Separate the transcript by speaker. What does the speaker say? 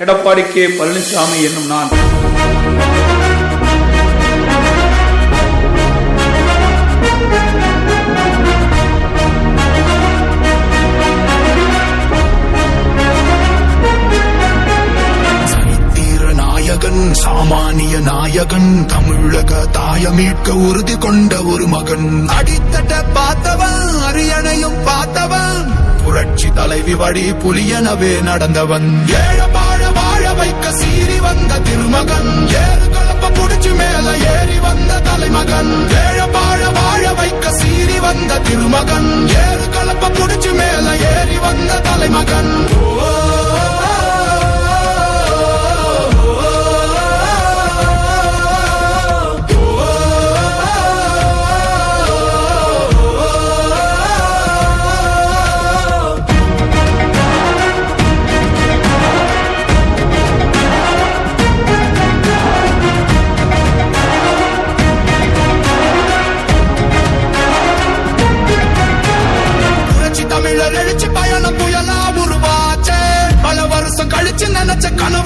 Speaker 1: Edappadi K Palaniswami என்னும் நான்
Speaker 2: சாமானிய நாயகன், தமிழக தாய மீட்க உறுதி கொண்ட ஒரு மகன். அடித்தட்ட பார்த்தவன், அரியணையும் பார்த்தவன், புரட்சி தலைவி வழி புலியனவே நடந்தவன். ஏழ வாழ வாழ வைக்க சீறி வந்த திருமகன், ஏறு கலப்ப புடிச்சு மேல ஏறி வந்த தலைமகன். ஏழ வாழ வாழ வைக்க சீறி வந்த திருமகன், ஏறு கலப்ப புடிச்சு மேல ஏறி வந்த தலைமகன். தமிழர் எழுச்சி பயணம் புயலா உருவாச்சே, பல வருஷம் கழிச்சு நினைச்ச கனவு